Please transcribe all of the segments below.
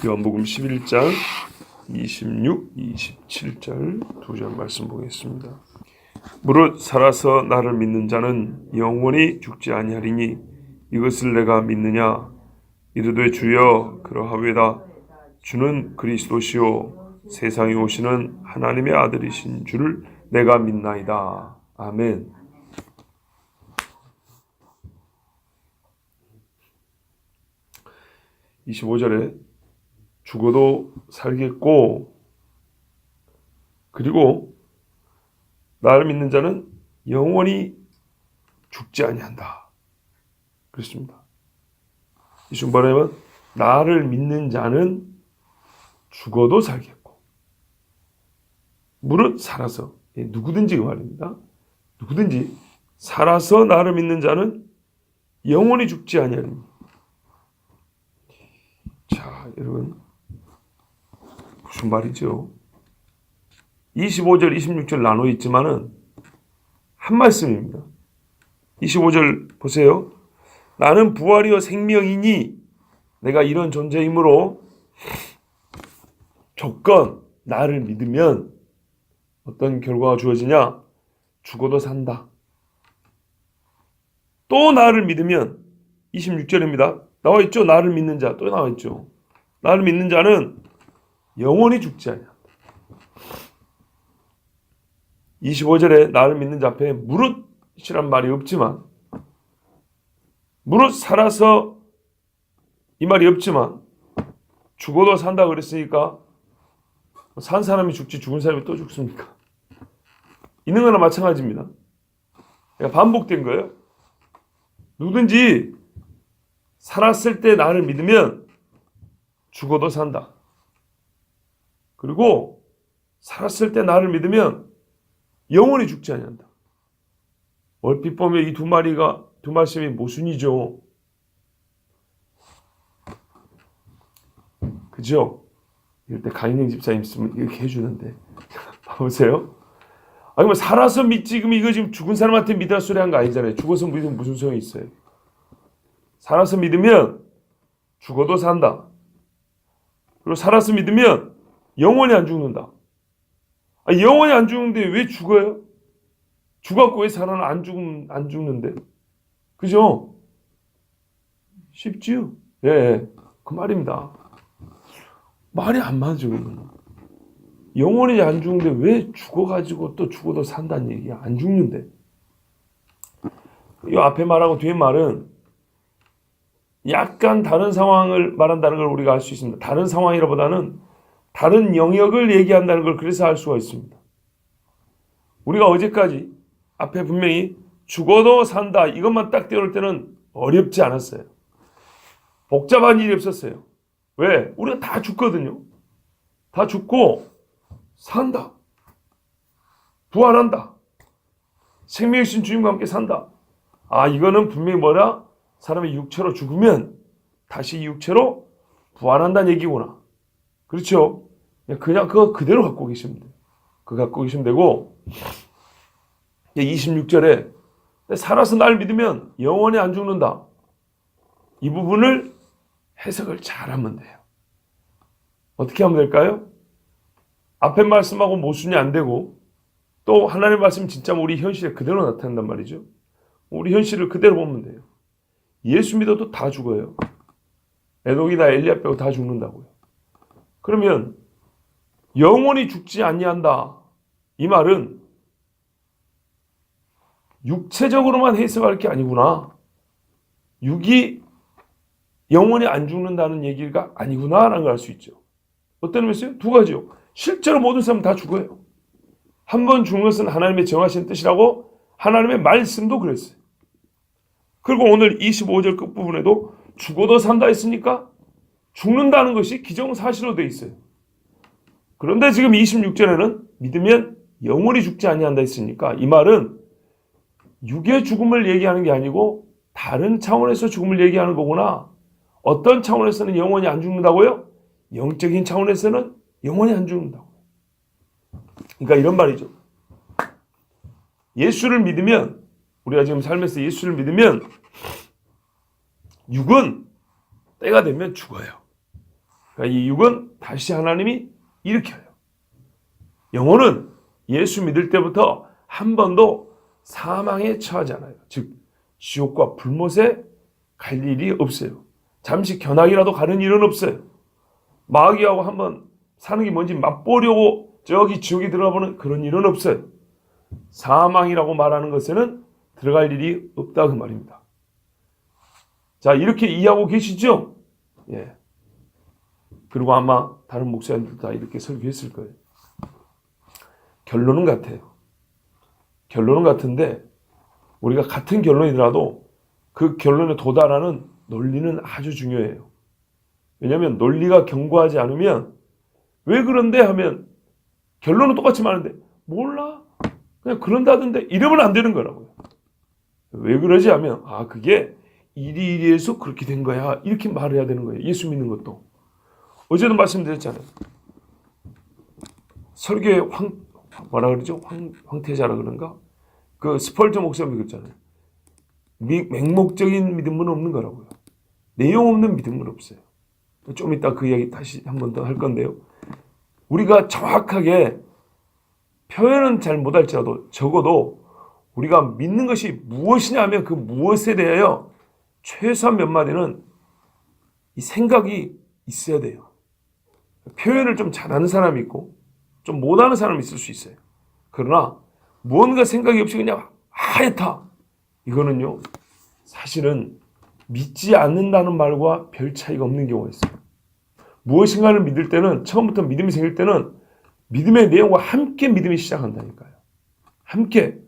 요한복음 11장 26, 27절 두 절 말씀 보겠습니다. 무릇 살아서 나를 믿는 자는 영원히 죽지 아니하리니 이것을 내가 믿느냐? 이르되 주여 그러하외다. 주는 그리스도시요 세상에 오시는 하나님의 아들이신 줄을 내가 믿나이다. 아멘. (25절에) 죽어도 살겠고, 그리고 나를 믿는 자는 영원히 죽지 아니한다. 그렇습니다. 이 중반에는 나를 믿는 자는 죽어도 살겠고, 무릇 살아서, 누구든지 그 말입니다. 누구든지 살아서 나를 믿는 자는 영원히 죽지 아니하리니. 자, 여러분, 무슨 말이죠? 25절, 26절 나눠 있지만은 한 말씀입니다. 25절 보세요. 나는 부활이요 생명이니, 내가 이런 존재이므로 조건, 나를 믿으면 어떤 결과가 주어지냐? 죽어도 산다. 또 나를 믿으면 26절입니다. 나와 있죠? 나를 믿는 자. 또 나와 있죠. 나를 믿는 자는 영원히 죽지 아니한다. 25절에 나를 믿는 자 앞에 무릇이란 말이 없지만, 무릇 살아서 이 말이 없지만 죽어도 산다 그랬으니까 산 사람이 죽지 죽은 사람이 또 죽습니까? 있는 거나 마찬가지입니다. 반복된 거예요. 누구든지 살았을 때 나를 믿으면 죽어도 산다. 그리고 살았을 때 나를 믿으면 영원히 죽지 아니한다. 얼핏 보면 이 두 말씀이 모순이죠. 그죠? 이럴 때 강인영 집사님 있으면 이렇게 해주는데 보세요. 아니 뭐 살아서 믿지, 그럼 이거 지금 죽은 사람한테 믿으라 소리 한 거 아니잖아요. 죽어서 믿으면 무슨 소용이 있어요? 살아서 믿으면 죽어도 산다. 그리고 살아서 믿으면 영원히 안 죽는다. 영원히 안 죽는데 왜 죽어요? 죽었고 왜 살아나 안 죽는데? 그죠? 쉽지요? 예, 그 말입니다. 말이 안 맞죠. 영원히 안 죽는데 왜 죽어가지고 또 죽어도 산다는 얘기야. 안 죽는데. 이 앞에 말하고 뒤에 말은 약간 다른 상황을 말한다는 걸 우리가 알 수 있습니다. 다른 상황이라보다는 다른 영역을 얘기한다는 걸 그래서 알 수가 있습니다. 우리가 어제까지 앞에 분명히 죽어도 산다 이것만 딱 떼어올 때는 어렵지 않았어요. 복잡한 일이 없었어요. 왜? 우리가 다 죽거든요. 다 죽고 산다. 부활한다. 생명이신 주님과 함께 산다. 이거는 분명히 뭐라? 사람이 육체로 죽으면 다시 육체로 부활한다는 얘기구나. 그렇죠? 그냥 그거 그대로 갖고 계시면 돼요. 그거 갖고 계시면 되고, 26절에 살아서 날 믿으면 영원히 안 죽는다. 이 부분을 해석을 잘하면 돼요. 어떻게 하면 될까요? 앞에 말씀하고 모순이 안 되고, 또 하나님의 말씀 진짜 우리 현실에 그대로 나타난단 말이죠. 우리 현실을 그대로 보면 돼요. 예수 믿어도 다 죽어요. 에녹이나 엘리야 빼고 다 죽는다고요. 그러면 영원히 죽지 아니한다. 이 말은 육체적으로만 해석할 게 아니구나. 육이 영원히 안 죽는다는 얘기가 아니구나라는 걸 알 수 있죠. 어떤 의미였어요? 두 가지요. 실제로 모든 사람은 다 죽어요. 한 번 죽는 것은 하나님의 정하신 뜻이라고 하나님의 말씀도 그랬어요. 그리고 오늘 25절 끝부분에도 죽어도 산다 했으니까 죽는다는 것이 기정사실로 되어 있어요. 그런데 지금 26절에는 믿으면 영원히 죽지 아니한다 했으니까 이 말은 육의 죽음을 얘기하는 게 아니고 다른 차원에서 죽음을 얘기하는 거구나. 어떤 차원에서는 영원히 안 죽는다고요? 영적인 차원에서는 영원히 안 죽는다고요. 그러니까 이런 말이죠. 예수를 믿으면, 우리가 지금 삶에서 예수를 믿으면 육은 때가 되면 죽어요. 그러니까 이 육은 다시 하나님이 일으켜요. 영혼은 예수 믿을 때부터 한 번도 사망에 처하지 않아요. 즉 지옥과 불못에 갈 일이 없어요. 잠시 견학이라도 가는 일은 없어요. 마귀하고 한번 사는 게 뭔지 맛보려고 저기 지옥에 들어가보는 그런 일은 없어요. 사망이라고 말하는 것에는 들어갈 일이 없다 그 말입니다. 자, 이렇게 이해하고 계시죠? 예. 그리고 아마 다른 목사님들도 다 이렇게 설교했을 거예요. 결론은 같아요. 결론은 같은데 우리가 같은 결론이더라도 그 결론에 도달하는 논리는 아주 중요해요. 왜냐하면 논리가 견고하지 않으면 왜 그런데 하면 결론은 똑같이 말하는데 몰라 그냥 그런다던데 이러면 안 되는 거라고요. 왜 그러지 하면 그게 이리이리해서 그렇게 된 거야 이렇게 말해야 되는 거예요. 예수 믿는 것도 어제도 말씀드렸잖아요. 설교의 황태자라 그런가? 그 스펄전 목사님이 그랬잖아요. 맹목적인 믿음은 없는 거라고요. 내용 없는 믿음은 없어요. 좀 이따 그 이야기 다시 한 번 더 할 건데요. 우리가 정확하게 표현은 잘 못할지라도 적어도 우리가 믿는 것이 무엇이냐 하면 그 무엇에 대하여 최소한 몇 마디는 이 생각이 있어야 돼요. 표현을 좀 잘하는 사람이 있고 좀 못하는 사람이 있을 수 있어요. 그러나 무언가 생각이 없이 그냥 하얗다. 이거는요. 사실은 믿지 않는다는 말과 별 차이가 없는 경우가 있어요. 무엇인가를 믿을 때는 처음부터 믿음이 생길 때는 믿음의 내용과 함께 믿음이 시작한다니까요. 함께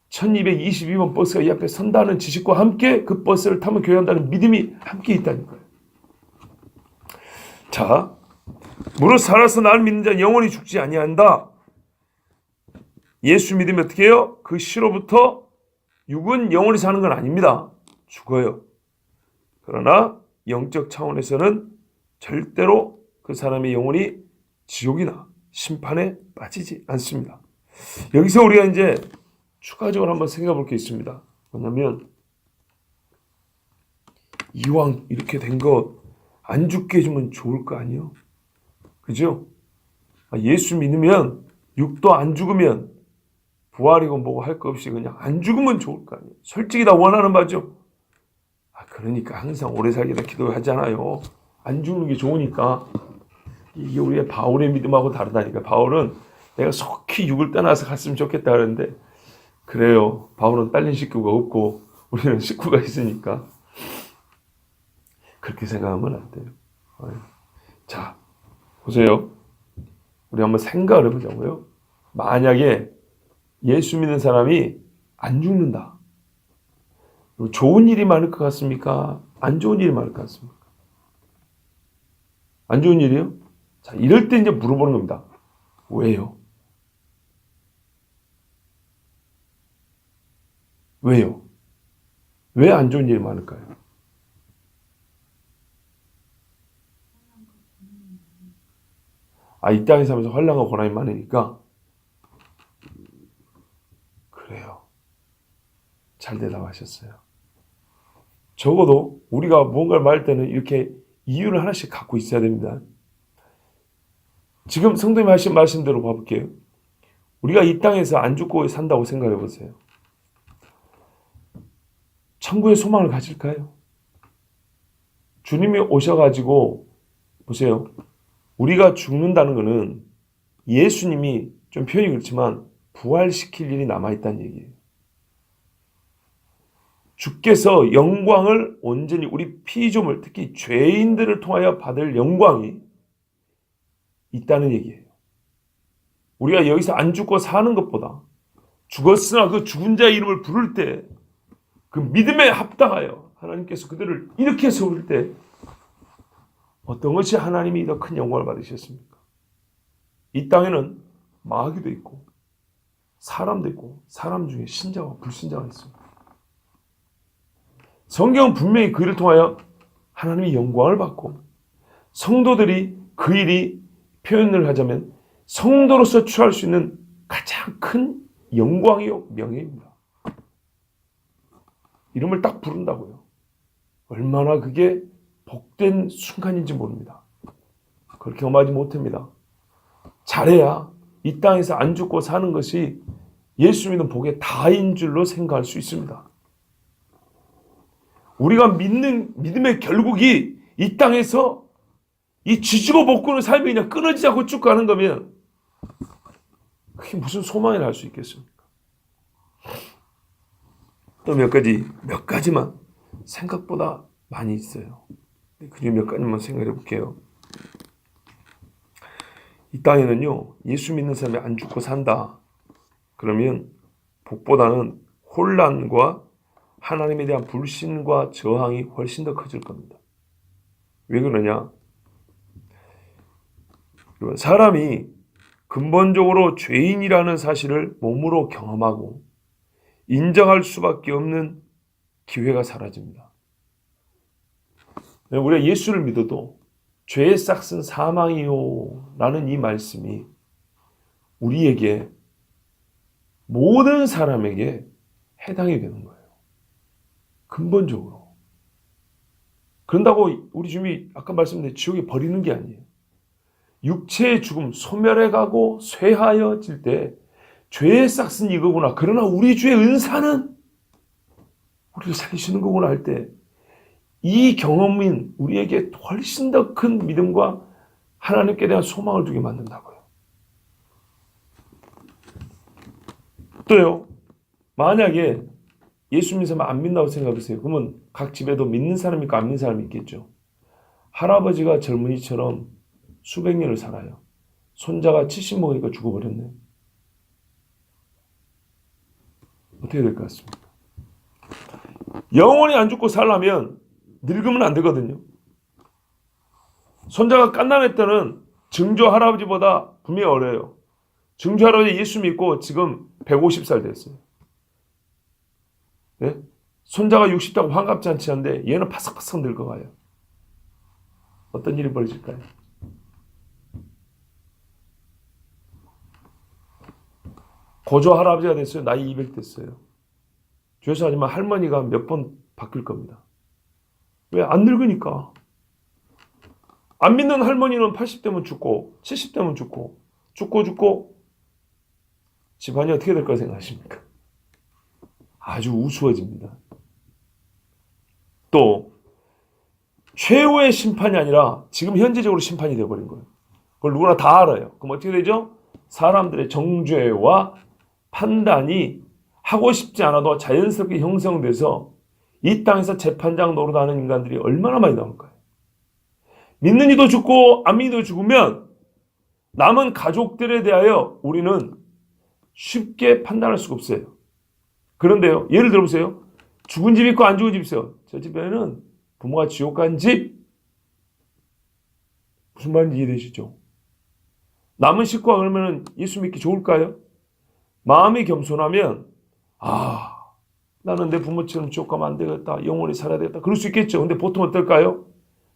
1222번 버스가 이 앞에 선다는 지식과 함께 그 버스를 타면 교회 한다는 믿음이 함께 있다니까요. 자, 무릇 살아서 나를 믿는 자는 영원히 죽지 아니한다. 예수 믿으면 어떻게 해요? 그 시로부터 육은 영원히 사는 건 아닙니다. 죽어요. 그러나 영적 차원에서는 절대로 그 사람의 영혼이 지옥이나 심판에 빠지지 않습니다. 여기서 우리가 이제 추가적으로 한번 생각해 볼 게 있습니다. 뭐냐면 이왕 이렇게 된 거 안 죽게 해주면 좋을 거 아니에요? 그죠? 예수 믿으면 육도 안 죽으면 부활이고 뭐고 할 거 없이 그냥 안 죽으면 좋을 거 아니에요? 솔직히 다 원하는 바죠? 그러니까 항상 오래 살기다 기도하잖아요. 안 죽는 게 좋으니까. 이게 우리의 바울의 믿음하고 다르다니까. 바울은 내가 속히 육을 떠나서 갔으면 좋겠다 그러는데 그래요. 바울은 딸린 식구가 없고 우리는 식구가 있으니까 그렇게 생각하면 안 돼요. 자, 보세요. 우리 한번 생각을 해보자고요. 만약에 예수 믿는 사람이 안 죽는다. 좋은 일이 많을 것 같습니까? 안 좋은 일이 많을 것 같습니까? 안 좋은 일이요? 자, 이럴 때 이제 물어보는 겁니다. 왜요? 왜요? 왜 안 좋은 일이 많을까요? 이 땅에 살면서 환난과 고난이 많으니까 그래요. 잘 대답하셨어요. 적어도 우리가 무언가를 말할 때는 이렇게 이유를 하나씩 갖고 있어야 됩니다. 지금 성도님 하신 말씀대로 봐볼게요. 우리가 이 땅에서 안 죽고 산다고 생각해 보세요. 천국의 소망을 가질까요? 주님이 오셔가지고 보세요. 우리가 죽는다는 것은 예수님이 좀 표현이 그렇지만 부활시킬 일이 남아있다는 얘기예요. 주께서 영광을 온전히 우리 피조물 특히 죄인들을 통하여 받을 영광이 있다는 얘기예요. 우리가 여기서 안 죽고 사는 것보다 죽었으나 그 죽은 자의 이름을 부를 때 그 믿음에 합당하여 하나님께서 그들을 이렇게 세울 때 어떤 것이 하나님이 더 큰 영광을 받으셨습니까? 이 땅에는 마귀도 있고 사람도 있고 사람 중에 신자와 불신자가 있습니다. 성경은 분명히 그 일을 통하여 하나님이 영광을 받고 성도들이 그 일이 표현을 하자면 성도로서 취할 수 있는 가장 큰 영광이요 명예입니다. 이름을 딱 부른다고요. 얼마나 그게 복된 순간인지 모릅니다. 그렇게 경험하지 못합니다. 잘해야 이 땅에서 안 죽고 사는 것이 예수 믿는 복의 다인 줄로 생각할 수 있습니다. 우리가 믿는 믿음의 결국이 이 땅에서 이 지지고 볶고는 삶이 그냥 끊어지지 않고 쭉 가는 거면 그게 무슨 소망이 날 수 있겠습니까? 또 몇 가지만 생각보다 많이 있어요. 그중 몇 가지만 생각해 볼게요. 이 땅에는요, 예수 믿는 사람이 안 죽고 산다. 그러면 복보다는 혼란과 하나님에 대한 불신과 저항이 훨씬 더 커질 겁니다. 왜 그러냐? 사람이 근본적으로 죄인이라는 사실을 몸으로 경험하고 인정할 수밖에 없는 기회가 사라집니다. 우리가 예수를 믿어도 죄의 싹은 사망이요 라는 이 말씀이 우리에게 모든 사람에게 해당이 되는 거예요. 근본적으로. 그런다고 우리 주님이 아까 말씀드린 지옥에 버리는 게 아니에요. 육체의 죽음, 소멸해가고 쇠하여질 때 죄의 싹은 이거구나. 그러나 우리 주의 은사는 우리를 살리시는 거구나 할 때 이 경험인 우리에게 훨씬 더 큰 믿음과 하나님께 대한 소망을 두게 만든다고요. 또요. 만약에 예수 믿는 사람 안 믿는다고 생각해보세요. 그러면 각 집에도 믿는 사람이 있고 안 믿는 사람이 있겠죠. 할아버지가 젊은이처럼 수백 년을 살아요. 손자가 70 먹으니까 죽어버렸네. 어떻게 될 것 같습니까? 영원히 안 죽고 살려면 늙으면 안 되거든요. 손자가 갓난할 때는 증조 할아버지보다 분명히 어려요. 증조 할아버지 예수 믿고 지금 150살 됐어요. 네? 손자가 60다고 환갑 잔치하는데 얘는 바삭바삭 늙어가요. 어떤 일이 벌어질까요? 고조 할아버지가 됐어요. 나이 200 됐어요. 죄송하지만 할머니가 몇 번 바뀔 겁니다. 왜? 안 늙으니까. 안 믿는 할머니는 80대면 죽고 70대면 죽고 집안이 어떻게 될 거라 생각하십니까? 아주 우스워집니다. 또 최후의 심판이 아니라 지금 현재적으로 심판이 되어버린 거예요. 그걸 누구나 다 알아요. 그럼 어떻게 되죠? 사람들의 정죄와 판단이 하고 싶지 않아도 자연스럽게 형성돼서 이 땅에서 재판장 노릇하는 인간들이 얼마나 많이 나올까요? 믿는 이도 죽고 안 믿는 이도 죽으면 남은 가족들에 대하여 우리는 쉽게 판단할 수가 없어요. 그런데요, 예를 들어보세요. 죽은 집 있고 안 죽은 집 있어요. 저 집에는 부모가 지옥 간 집. 무슨 말인지 이해되시죠? 남은 식구가 그러면 예수 믿기 좋을까요? 마음이 겸손하면 나는 내 부모처럼 지옥 가면 안 되겠다. 영원히 살아야 되겠다. 그럴 수 있겠죠. 근데 보통 어떨까요?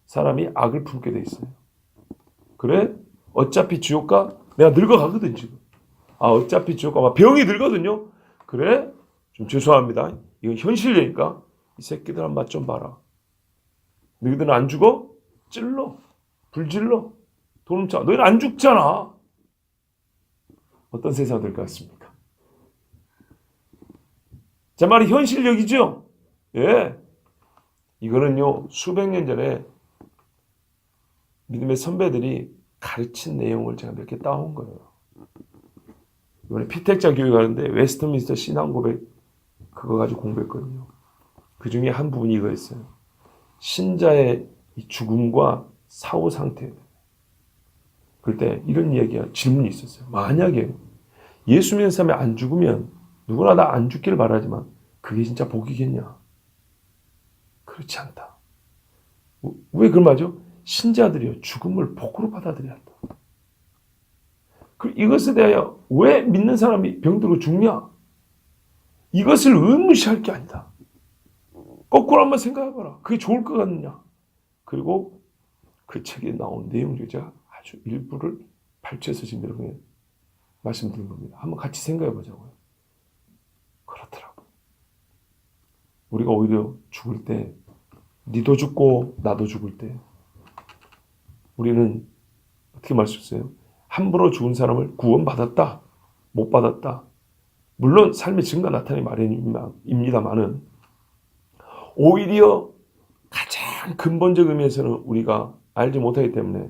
사람이 악을 품게 돼 있어요. 그래? 어차피 지옥 가? 내가 늙어가거든 지금. 어차피 지옥 가. 병이 들거든요. 그래? 좀 죄송합니다. 이건 현실이니까 이 새끼들 한 맛 좀 봐라. 너희들은 안 죽어? 찔러. 불질러. 돈 훔쳐. 너희는 안 죽잖아. 어떤 세상 될 것 같습니까? 제 말이 현실적이죠? 예. 이거는요, 수백 년 전에 믿음의 선배들이 가르친 내용을 제가 몇 개 따온 거예요. 이번에 피택자 교회 가는데 웨스트민스터 신앙 고백 그거 가지고 공부했거든요. 그 중에 한 부분이 이거였어요. 신자의 이 죽음과 사후 상태. 그럴 때 이런 이야기가 질문이 있었어요. 만약에 예수 믿는 사람이 안 죽으면 누구나 다 안 죽기를 바라지만 그게 진짜 복이겠냐? 그렇지 않다. 왜 그런 말이죠? 신자들이요, 죽음을 복으로 받아들여야 한다. 이것에 대하여 왜 믿는 사람이 병들고 죽냐? 이것을 의무시할 게 아니다. 거꾸로 한번 생각해봐라. 그게 좋을 것 같느냐? 그리고 그 책에 나온 내용 중에 제가 아주 일부를 발췌해서 지금 여러분에 말씀드린 겁니다. 한번 같이 생각해보자고요. 그렇더라고요. 우리가 오히려 죽을 때, 니도 죽고 나도 죽을 때 우리는 어떻게 말씀하셨어요? 함부로 죽은 사람을 구원받았다, 못 받았다. 물론 삶의 증거 나타내기 마련입니다만은 오히려 가장 근본적 의미에서는 우리가 알지 못하기 때문에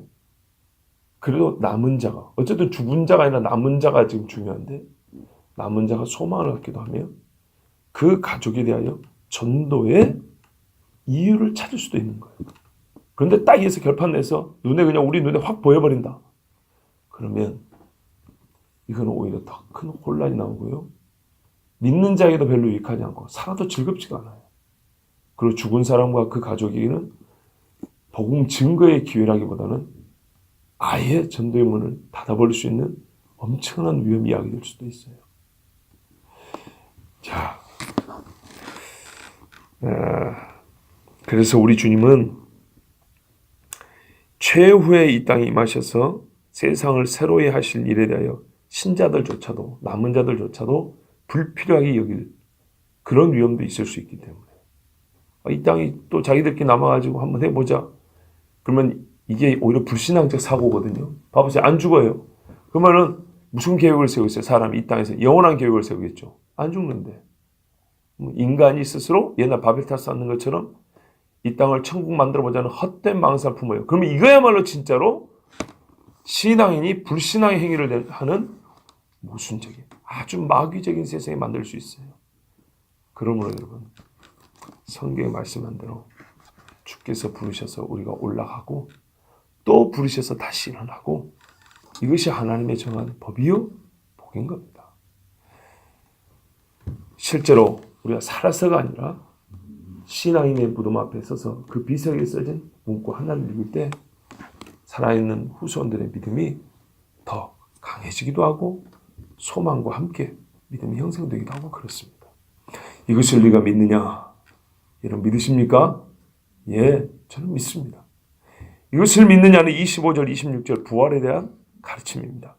그래도 남은 자가, 어쨌든 죽은 자가 아니라 남은 자가 지금 중요한데, 남은 자가 소망을 갖기도 하며 그 가족에 대하여 전도의 이유를 찾을 수도 있는 거예요. 그런데 딱 여기서 결판내서 우리 눈에 확 보여버린다. 그러면 이건 오히려 더 큰 혼란이 나오고요. 믿는 자에게도 별로 유익하지 않고 살아도 즐겁지가 않아요. 그리고 죽은 사람과 그 가족에게는 복음 증거의 기회라기보다는 아예 전도의 문을 닫아버릴 수 있는 엄청난 위험이 야기될 수도 있어요. 자, 그래서 우리 주님은 최후의 이 땅에 임하셔서 세상을 새로이 하실 일에 대하여 신자들조차도, 남은 자들조차도 불필요하게 여길 그런 위험도 있을 수 있기 때문에 이 땅이 또 자기들끼리 남아가지고 한번 해보자. 그러면 이게 오히려 불신앙적 사고거든요. 봐보세요. 안 죽어요. 그러면은 무슨 계획을 세우겠어요? 사람이 이 땅에서 영원한 계획을 세우겠죠. 안 죽는데. 인간이 스스로 옛날 바벨탑 쌓는 것처럼 이 땅을 천국 만들어보자는 헛된 망상을 품어요. 그러면 이거야말로 진짜로 신앙인이 불신앙의 행위를 하는 모순적인, 아주 마귀적인 세상에 만들 수 있어요. 그러므로 여러분, 성경에 말씀한 대로 주께서 부르셔서 우리가 올라가고 또 부르셔서 다시 일어나고 이것이 하나님의 정한 법이요 복인 겁니다. 실제로 우리가 살아서가 아니라 신앙인의 무덤 앞에 서서 그 비석에 써진 문구 하나를 읽을 때 살아있는 후손들의 믿음이 더 강해지기도 하고 소망과 함께 믿음이 형성되기도 하고 그렇습니다. 이것을 우리가 믿느냐? 여러분 믿으십니까? 예, 저는 믿습니다. 이것을 믿느냐는 25절, 26절 부활에 대한 가르침입니다.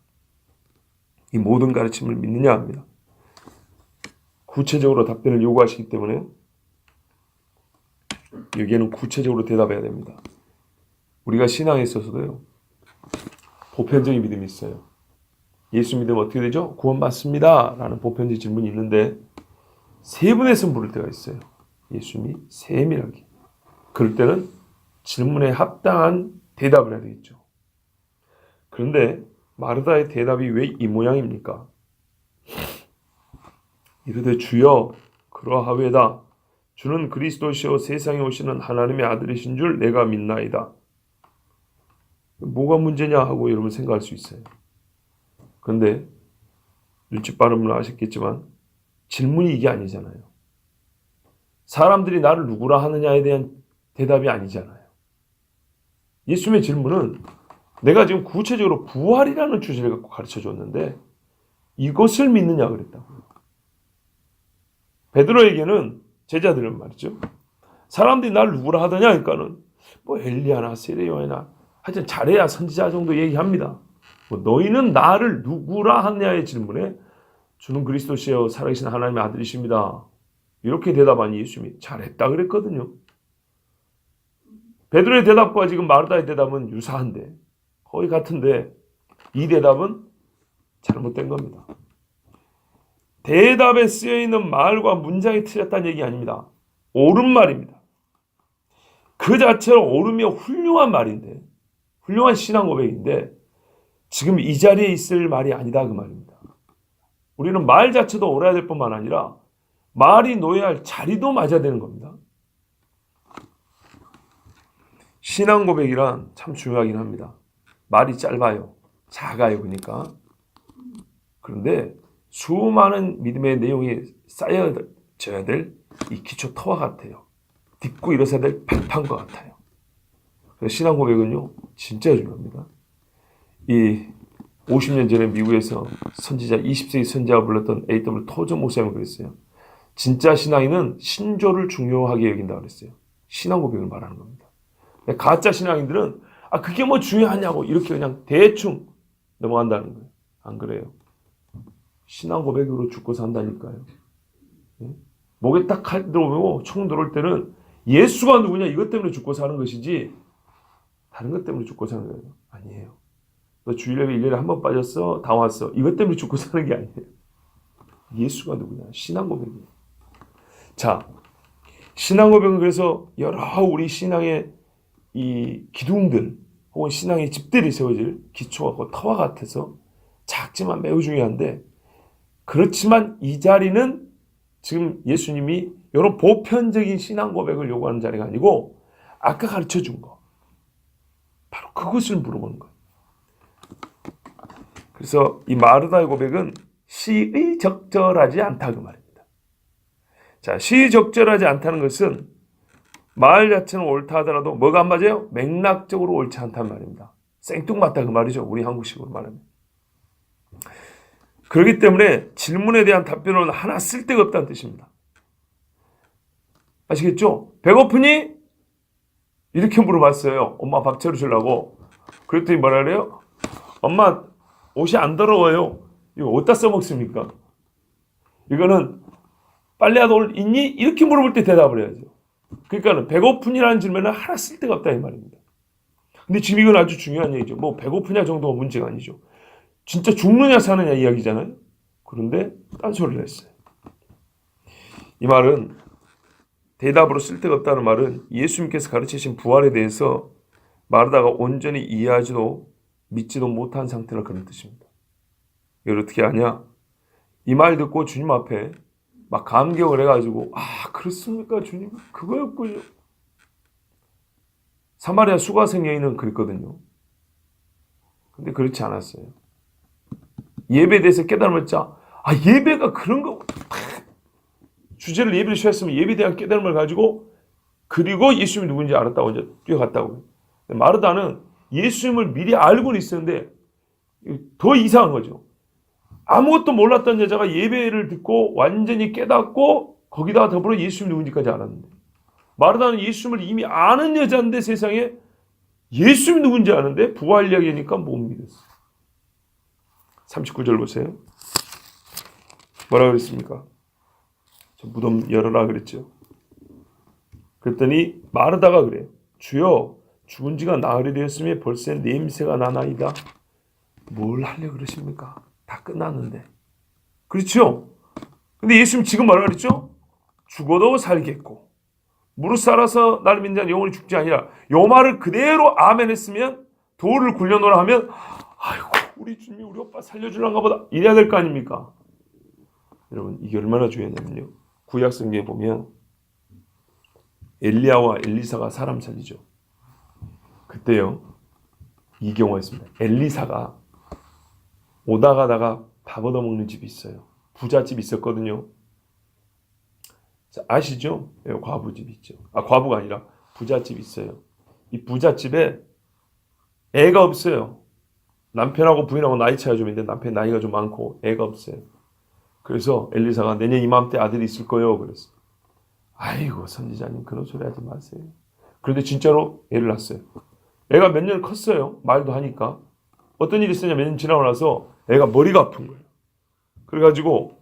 이 모든 가르침을 믿느냐 합니다. 구체적으로 답변을 요구하시기 때문에 여기에는 구체적으로 대답해야 됩니다. 우리가 신앙에 있어서도요, 보편적인 믿음이 있어요. 예수 믿으면 어떻게 되죠? 구원받습니다 라는 보편적인 질문이 있는데 세 분에서 물을 때가 있어요. 예수님이 세밀하게. 그럴 때는 질문에 합당한 대답을 해야 되겠죠. 그런데 마르다의 대답이 왜 이 모양입니까? 이르되 주여 그러하외다. 주는 그리스도시요 세상에 오시는 하나님의 아들이신 줄 내가 믿나이다. 뭐가 문제냐 하고 여러분 생각할 수 있어요. 그런데 눈치 빠르면 아셨겠지만 질문이 이게 아니잖아요. 사람들이 나를 누구라 하느냐에 대한 대답이 아니잖아요. 예수님의 질문은 내가 지금 구체적으로 부활이라는 주제를 갖고 가르쳐 줬는데 이것을 믿느냐 그랬다고요. 베드로에게는 제자들은 말이죠. 사람들이 나를 누구라 하더냐 하니까는 뭐 엘리야나 세례요한이나 하여튼 잘해야 선지자 정도 얘기합니다. 뭐 너희는 나를 누구라 하느냐의 질문에 주는 그리스도시여 살아계신 하나님의 아들이십니다. 이렇게 대답하니 예수님이 잘했다 그랬거든요. 베드로의 대답과 지금 마르다의 대답은 유사한데 거의 같은데 이 대답은 잘못된 겁니다. 대답에 쓰여있는 말과 문장이 틀렸다는 얘기 아닙니다. 옳은 말입니다. 그 자체로 옳으며 훌륭한 말인데 훌륭한 신앙 고백인데 지금 이 자리에 있을 말이 아니다 그 말입니다. 우리는 말 자체도 옳아야 될 뿐만 아니라 말이 놓여야 할 자리도 맞아야 되는 겁니다. 신앙 고백이란 참 중요하긴 합니다. 말이 짧아요. 작아요. 그러니까. 그런데 수많은 믿음의 내용이 쌓여져야 될 이 기초 터와 같아요. 딛고 일어서야 될 발판과 같아요. 그래서 신앙 고백은요. 진짜 중요합니다. 이 50년 전에 미국에서 선지자 20세기 선지자가 불렀던 A.W. 토저 목사님은 그랬어요. 진짜 신앙인은 신조를 중요하게 여긴다고 그랬어요. 신앙 고백을 말하는 겁니다. 가짜 신앙인들은 그게 뭐 중요하냐고 이렇게 그냥 대충 넘어간다는 거예요. 안 그래요. 신앙 고백으로 죽고 산다니까요. 목에 딱 칼 들어오고 총 들어올 때는 예수가 누구냐 이것 때문에 죽고 사는 것이지 다른 것 때문에 죽고 사는 거예요. 아니에요. 너 주일예배 1년에 한 번 빠졌어? 다 왔어. 이것 때문에 죽고 사는 게 아니에요. 예수가 누구냐? 신앙 고백이에요. 자, 신앙 고백은 그래서 여러 우리 신앙의 이 기둥들 혹은 신앙의 집들이 세워질 기초가 그 터와 같아서 작지만 매우 중요한데, 그렇지만 이 자리는 지금 예수님이 이런 보편적인 신앙 고백을 요구하는 자리가 아니고 아까 가르쳐 준 거, 바로 그것을 물어보는 거예요. 그래서 이 마르다의 고백은 시의적절하지 않다 그 말입니다. 자, 시의적절하지 않다는 것은 말 자체는 옳다 하더라도 뭐가 안 맞아요? 맥락적으로 옳지 않다는 말입니다. 생뚱맞다 그 말이죠. 우리 한국식으로 말하면. 그렇기 때문에 질문에 대한 답변은 하나 쓸데가 없다는 뜻입니다. 아시겠죠? 배고프니? 이렇게 물어봤어요. 엄마 밥 차려주려고. 그랬더니 뭐라 그래요? 엄마 옷이 안 더러워요. 이거 어디다 써먹습니까? 이거는 빨래하다 올 있니? 이렇게 물어볼 때 대답을 해야죠. 그러니까 배고프니라는 질문은 하나 쓸데가 없다 이 말입니다. 근데 지금 이건 아주 중요한 얘기죠. 뭐 배고프냐 정도가 문제가 아니죠. 진짜 죽느냐 사느냐 이야기잖아요. 그런데 딴소리를 했어요. 이 말은, 대답으로 쓸데가 없다는 말은 예수님께서 가르치신 부활에 대해서 마르다가 온전히 이해하지도 믿지도 못한 상태라 그런 뜻입니다. 이걸 어떻게 하냐? 이 말 듣고 주님 앞에 막 감격을 해가지고, 아 그렇습니까 주님? 그거였군요. 사마리아 수가성 여인은 그랬거든요. 근데 그렇지 않았어요. 예배에 대해서 깨달음을 짜, 아 예배가 그런 거, 주제를 예배를 취했으면 예배에 대한 깨달음을 가지고, 그리고 예수님이 누군지 알았다고 이제 뛰어갔다고요. 마르다는 예수님을 미리 알고는 있었는데 더 이상한 거죠. 아무것도 몰랐던 여자가 예배를 듣고 완전히 깨닫고 거기다가 더불어 예수님 누군지까지 알았는데, 마르다는 예수님을 이미 아는 여자인데 세상에 예수님이 누군지 아는데 부활 이야기니까 못 믿었어요. 39절 보세요. 뭐라 그랬습니까? 저 무덤 열어라 그랬죠. 그랬더니 마르다가 그래요. 주여 죽은 지가 나흘이 되었으면 벌써 냄새가 나나이다. 뭘 하려고 그러십니까? 다 끝났는데. 그렇죠? 근데 예수님 지금 뭐라 그랬죠? 죽어도 살겠고 무릇 살아서 나를 믿는 자는 영원히 죽지 아니라. 요 말을 그대로 아멘 했으면, 돌을 굴려놓으라 하면, 아이고 우리 주님이 우리 오빠 살려주려는가 보다 이래야 될 거 아닙니까? 여러분 이게 얼마나 중요하냐면요, 구약 성경에 보면 엘리야와 엘리사가 사람 살리죠. 그때요 이 경우가 있습니다. 엘리사가 오다 가다가 밥 얻어먹는 집이 있어요. 부잣집이 있었거든요. 아시죠? 과부집이 있죠. 아, 과부가 아니라 부잣집이 있어요. 이 부잣집에 애가 없어요. 남편하고 부인하고 나이 차이가 좀 있는데 남편 나이가 좀 많고 애가 없어요. 그래서 엘리사가 내년 이맘때 아들이 있을 거예요. 그랬어요. 아이고 선지자님 그런 소리 하지 마세요. 그런데 진짜로 애를 낳았어요. 애가 몇 년 컸어요. 말도 하니까. 어떤 일이 있었냐, 몇 년 지나고 나서 애가 머리가 아픈 거예요. 그래가지고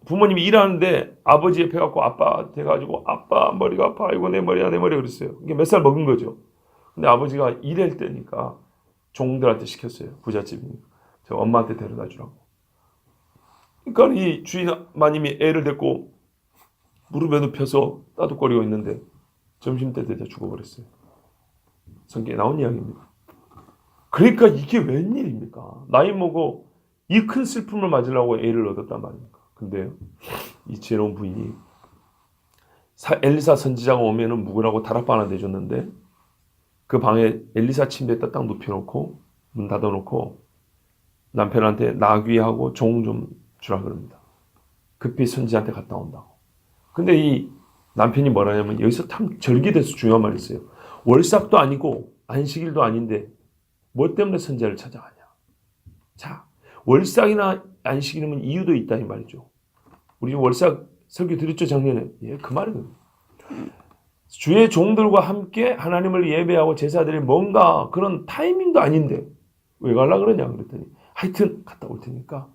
부모님이 일하는데 아버지 옆에 갖고 아빠 돼가지고, 아빠 머리가 아파, 아이고 내 머리야 내 머리 그랬어요. 이게 몇 살 먹은 거죠. 근데 아버지가 일할 때니까 종들한테 시켰어요. 부잣집이니까 저 엄마한테 데려다 주라고. 그러니까 이 주인 마님이 애를 데리고 무릎에 눕혀서 따뜻거리고 있는데 점심때 되자 죽어버렸어요. 성경에 나온 이야기입니다. 그러니까 이게 웬일입니까? 나이 먹어 이 큰 슬픔을 맞으려고 애를 얻었단 말입니까? 근데 이 지혜로운 부인이 엘리사 선지자가 오면은 묵으라고 다락방 하나 내줬는데, 그 방에 엘리사 침대에다 딱 눕혀놓고 문 닫아놓고 남편한테 나귀하고 종 좀 주라 그럽니다. 급히 선지자한테 갔다 온다고. 근데 이 남편이 뭐라냐면, 여기서 참 절기돼서 중요한 말이 있어요. 월삭도 아니고 안식일도 아닌데 뭐 때문에 선지자를 찾아가냐. 자, 월삭이나 안식일이면 이유도 있다 이 말이죠. 우리 월삭 설교 드렸죠 작년에. 예, 그 말이거든요. 주의 종들과 함께 하나님을 예배하고 제사드릴 뭔가 그런 타이밍도 아닌데 왜 가려고 그러냐 그랬더니, 하여튼 갔다 올 테니까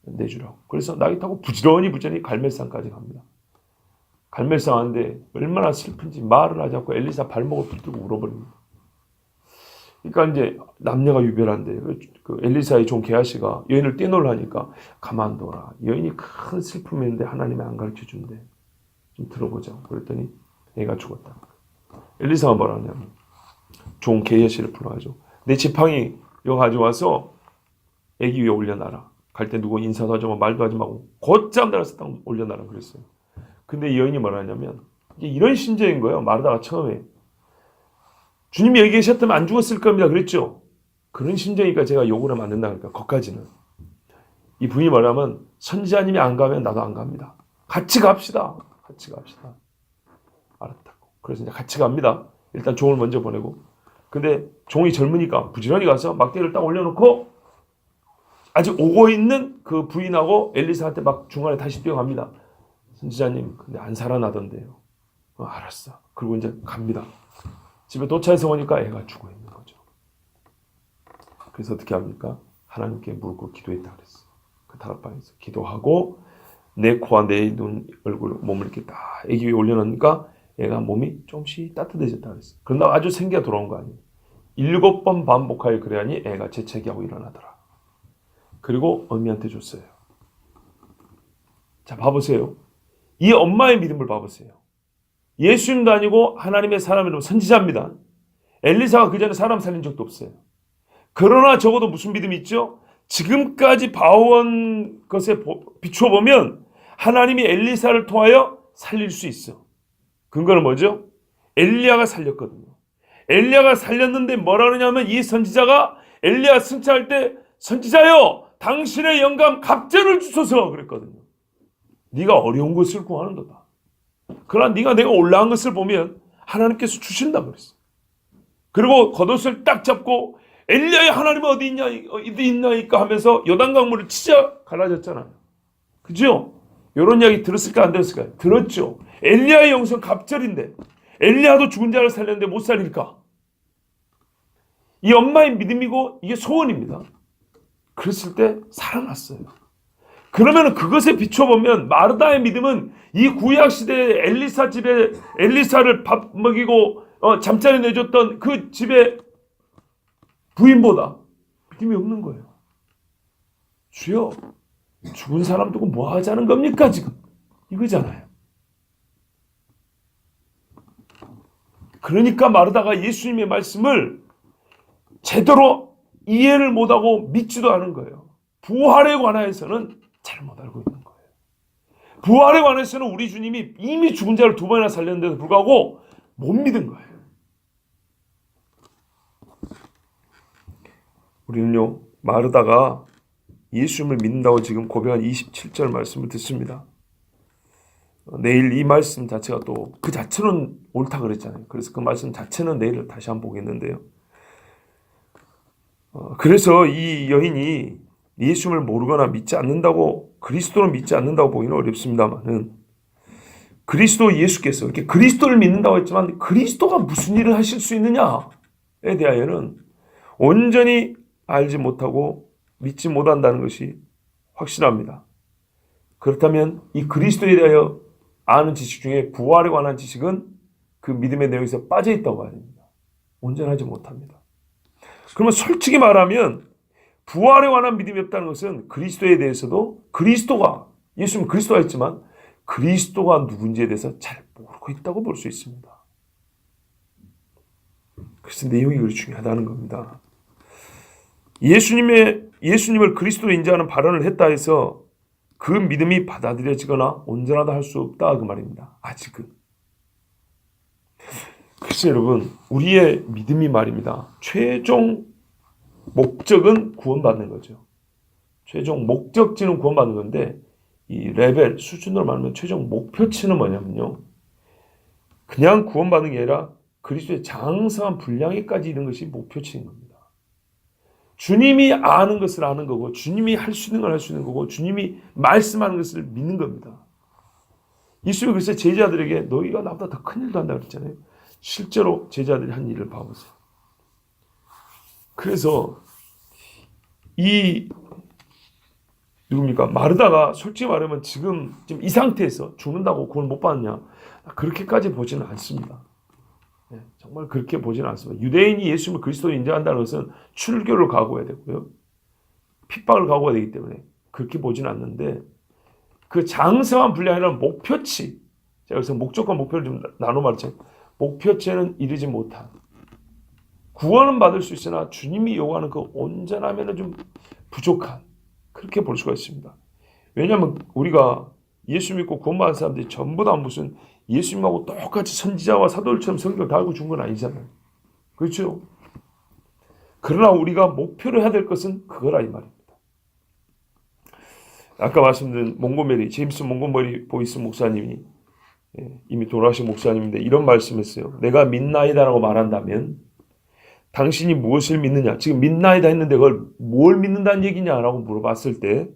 내주라고. 그래서 나귀 타고 부지런히 갈멜산까지 갑니다. 갈멜산 왔는데 얼마나 슬픈지 말을 하지 않고 엘리사 발목을 붙들고 울어버립니다. 그러니까 이제 남녀가 유별한데 그 엘리사의 종 게하시가 여인을 떼놓으려니까 가만둬라. 여인이 큰 슬픔인데 하나님이 안 가르쳐 준대. 좀 들어보자. 그랬더니 애가 죽었다. 엘리사가 뭐라 하냐면 종 게하시를 불러가지고 내 지팡이 이거 가져와서 애기 위에 올려놔라. 갈 때 누구 인사도 하지 마 말도 하지 말고 곧장 달아서 딱 올려놔라 그랬어요. 근데 이 여인이 뭐라 하냐면 이런 심정인 거예요. 마르다가 처음에 주님이 여기 계셨다면 안 죽었을 겁니다. 그랬죠. 그런 심정이니까 제가 욕을 하면 안 된다. 그러니까 거기까지는. 이 부인이 뭐냐면 선지자님이 안 가면 나도 안 갑니다. 같이 갑시다. 같이 갑시다. 알았다고. 그래서 이제 같이 갑니다. 일단 종을 먼저 보내고. 근데 종이 젊으니까 부지런히 가서 막대기를 딱 올려놓고 아직 오고 있는 그 부인하고 엘리사한테 막 중간에 다시 뛰어갑니다. 선지자님 근데 안 살아나던데요. 알았어. 그리고 이제 갑니다. 집에 도착해서 오니까 애가 죽어 있는 거죠. 그래서 어떻게 합니까? 하나님께 무릎 꿇고 기도했다 그랬어요. 그 다락방에서 기도하고 내 코와 내 눈, 얼굴, 몸을 이렇게 딱 애기 위에 올려놓으니까 애가 몸이 조금씩 따뜻해졌다 그랬어요. 그런다 아주 생기가 돌아온 거 아니에요. 7번 반복하여 그래야니 애가 재채기하고 일어나더라. 그리고 어미한테 줬어요. 자, 봐보세요. 이 엄마의 믿음을 봐보세요. 예수님도 아니고 하나님의 사람이라면 선지자입니다. 엘리사가 그 전에 사람 살린 적도 없어요. 그러나 적어도 무슨 믿음이 있죠? 지금까지 봐온 것에 비추어 보면 하나님이 엘리사를 통하여 살릴 수 있어. 근거는 뭐죠? 엘리야가 살렸거든요. 엘리야가 살렸는데 뭐라 그러냐면 이 선지자가 엘리야 승천할 때 선지자여 당신의 영감 갑절을 주소서 그랬거든요. 네가 어려운 것을 구하는 거다. 그러나 네가 내가 올라간 것을 보면 하나님께서 주신다 그랬어. 그리고 겉옷을 딱 잡고 엘리야의 하나님은 어디 있나이까 하면서 요단강물을 치자 갈라졌잖아요. 그죠? 이런 이야기 들었을까 안 들었을까요? 들었죠. 엘리야의 영성 갑절인데 엘리야도 죽은 자를 살렸는데 못 살릴까? 이 엄마의 믿음이고 이게 소원입니다. 그랬을 때 살아났어요. 그러면 그것에 비춰보면 마르다의 믿음은 이 구약시대의 엘리사 집에 엘리사를 밥 먹이고 잠자리 내줬던 그 집의 부인보다 믿음이 없는 거예요. 주여 죽은 사람 두고 뭐 하자는 겁니까 지금? 이거잖아요. 그러니까 마르다가 예수님의 말씀을 제대로 이해를 못하고 믿지도 않은 거예요. 부활에 관하여서는 잘못 알고 있는 거예요. 부활에 관해서는 우리 주님이 이미 죽은 자를 2번이나 살렸는데도 불구하고 못 믿은 거예요. 우리는요, 마르다가 예수님을 믿는다고 지금 고백한 27절 말씀을 듣습니다. 내일 이 말씀 자체가 또 그 자체는 옳다 그랬잖아요. 그래서 그 말씀 자체는 내일 다시 한번 보겠는데요. 그래서 이 여인이 예수님을 모르거나 믿지 않는다고 그리스도를 믿지 않는다고 보기는 어렵습니다만은 그리스도 예수께서 이렇게 그리스도를 믿는다고 했지만 그리스도가 무슨 일을 하실 수 있느냐에 대하여는 온전히 알지 못하고 믿지 못한다는 것이 확실합니다. 그렇다면 이 그리스도에 대하여 아는 지식 중에 부활에 관한 지식은 그 믿음의 내용에서 빠져 있다고 합니다. 온전하지 못합니다. 그러면 솔직히 말하면 부활에 관한 믿음이 없다는 것은 그리스도에 대해서도 그리스도가 예수님은 그리스도가 있지만 그리스도가 누군지에 대해서 잘 모르고 있다고 볼 수 있습니다. 그래서 내용이 그리 중요하다는 겁니다. 예수님을 그리스도로 인정하는 발언을 했다 해서 그 믿음이 받아들여지거나 온전하다 할 수 없다 그 말입니다. 아직은. 그래서 여러분 우리의 믿음이 말입니다. 최종 목적은 구원받는 거죠. 최종 목적지는 구원받는 건데 이 레벨 수준으로 말하면 최종 목표치는 뭐냐면요. 그냥 구원받는 게 아니라 그리스도의 장성한 분량에까지 이르는 것이 목표치인 겁니다. 주님이 아는 것을 아는 거고 주님이 할 수 있는 걸 할 수 있는 거고 주님이 말씀하는 것을 믿는 겁니다. 예수님이 글쎄 제자들에게 너희가 나보다 더 큰 일도 한다고 그랬잖아요. 실제로 제자들이 한 일을 봐보세요. 그래서 누굽니까? 마르다가 솔직히 말하면 지금 이 상태에서 죽는다고 구원 못 받느냐 그렇게까지 보지는 않습니다. 정말 그렇게 보지는 않습니다. 유대인이 예수님을 그리스도로 인정한다는 것은 출교를 각오해야 되고요. 핍박을 각오해야 되기 때문에 그렇게 보지는 않는데 그 장성한 분량이라는 목표치, 제가 그래서 목적과 목표를 좀 나눠 말했죠. 목표치에는 이르지 못한, 구원은 받을 수 있으나 주님이 요구하는 그 온전함에는 좀 부족한, 그렇게 볼 수가 있습니다. 왜냐하면 우리가 예수 믿고 구원받은 사람들이 전부 다 무슨 예수님하고 똑같이 선지자와 사도들처럼 성경 다 알고 준 건 아니잖아요. 그렇죠? 그러나 우리가 목표로 해야 될 것은 그거라 이 말입니다. 아까 말씀드린 몽고메리, 제임스 몽고메리 보이스 목사님이 이미 돌아가신 목사님인데 이런 말씀했어요. 내가 믿나이다라고 말한다면 당신이 무엇을 믿느냐? 지금 믿나이다 했는데 그걸 뭘 믿는다는 얘기냐라고 물어봤을 때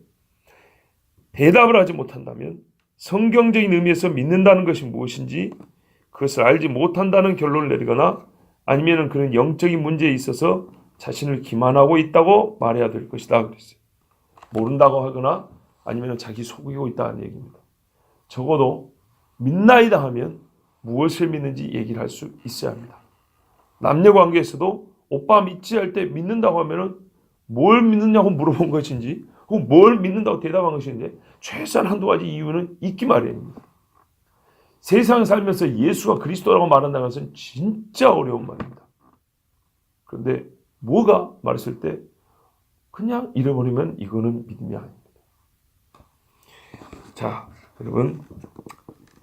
대답을 하지 못한다면 성경적인 의미에서 믿는다는 것이 무엇인지 그것을 알지 못한다는 결론을 내리거나 아니면 그런 영적인 문제에 있어서 자신을 기만하고 있다고 말해야 될 것이다 그랬어요. 모른다고 하거나 아니면 자기 속이고 있다는 얘기입니다. 적어도 믿나이다 하면 무엇을 믿는지 얘기를 할 수 있어야 합니다. 남녀 관계에서도 오빠 믿지 할 때 믿는다고 하면은 뭘 믿느냐고 물어본 것인지 혹은 뭘 믿는다고 대답한 것인지 최소한 한두 가지 이유는 있기 마련입니다. 세상에 살면서 예수가 그리스도라고 말한다는 것은 진짜 어려운 말입니다. 그런데 뭐가 말했을 때 그냥 잃어버리면 이거는 믿음이 아닙니다. 자, 여러분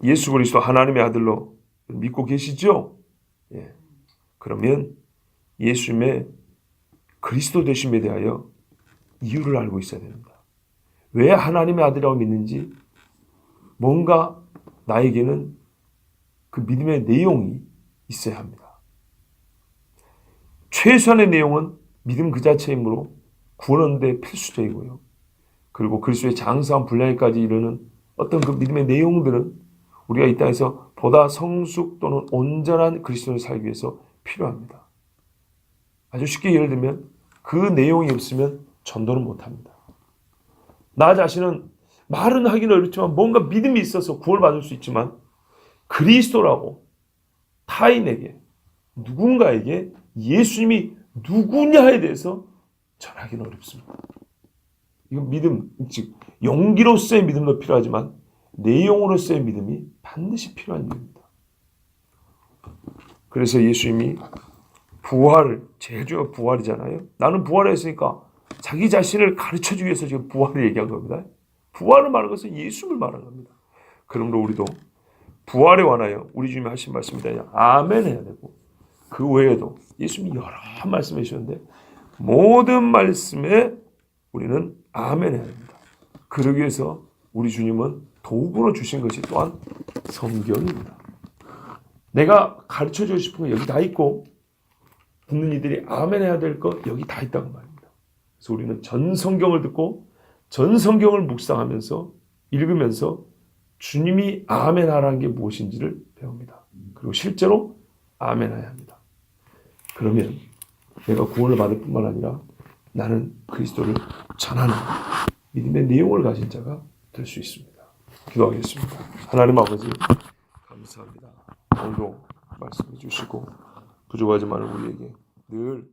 예수 그리스도 하나님의 아들로 믿고 계시죠? 예. 그러면 예수님의 그리스도 되심에 대하여 이유를 알고 있어야 됩니다. 왜 하나님의 아들이라고 믿는지 뭔가 나에게는 그 믿음의 내용이 있어야 합니다. 최소한의 내용은 믿음 그 자체이므로 구원하는 데 필수적이고요. 그리고 그리스도의 장성한 분량에까지 이르는 어떤 그 믿음의 내용들은 우리가 이 땅에서 보다 성숙 또는 온전한 그리스도를 살기 위해서 필요합니다. 아주 쉽게 예를 들면 그 내용이 없으면 전도는 못합니다. 나 자신은 말은 하기는 어렵지만 뭔가 믿음이 있어서 구원받을 수 있지만 그리스도라고 타인에게 누군가에게 예수님이 누구냐에 대해서 전하기는 어렵습니다. 이건 믿음, 즉 용기로서의 믿음도 필요하지만 내용으로서의 믿음이 반드시 필요한 일입니다. 그래서 예수님이 부활을, 제일 중요한 부활이잖아요. 나는 부활했으니까 자기 자신을 가르쳐주기 위해서 지금 부활을 얘기한 겁니다. 부활을 말하는 것은 예수를 말하는 겁니다. 그러므로 우리도 부활에 관하여 우리 주님이 하신 말씀이 되냐 아멘 해야 되고 그 외에도 예수님이 여러 말씀해 주셨는데 모든 말씀에 우리는 아멘 해야 됩니다. 그러기 위해서 우리 주님은 도구로 주신 것이 또한 성경입니다. 내가 가르쳐주고 싶은 거 여기 다 있고 듣는 이들이 아멘 해야 될 거 여기 다 있다고 말입니다. 그래서 우리는 전 성경을 듣고 전 성경을 묵상하면서 읽으면서 주님이 아멘 하라는 게 무엇인지를 배웁니다. 그리고 실제로 아멘 해야 합니다. 그러면 내가 구원을 받을 뿐만 아니라 나는 그리스도를 전하는 믿음의 내용을 가진 자가 될 수 있습니다. 기도하겠습니다. 하나님 아버지 감사합니다. 오늘도 말씀해 주시고 부족하지만 우리에게 늘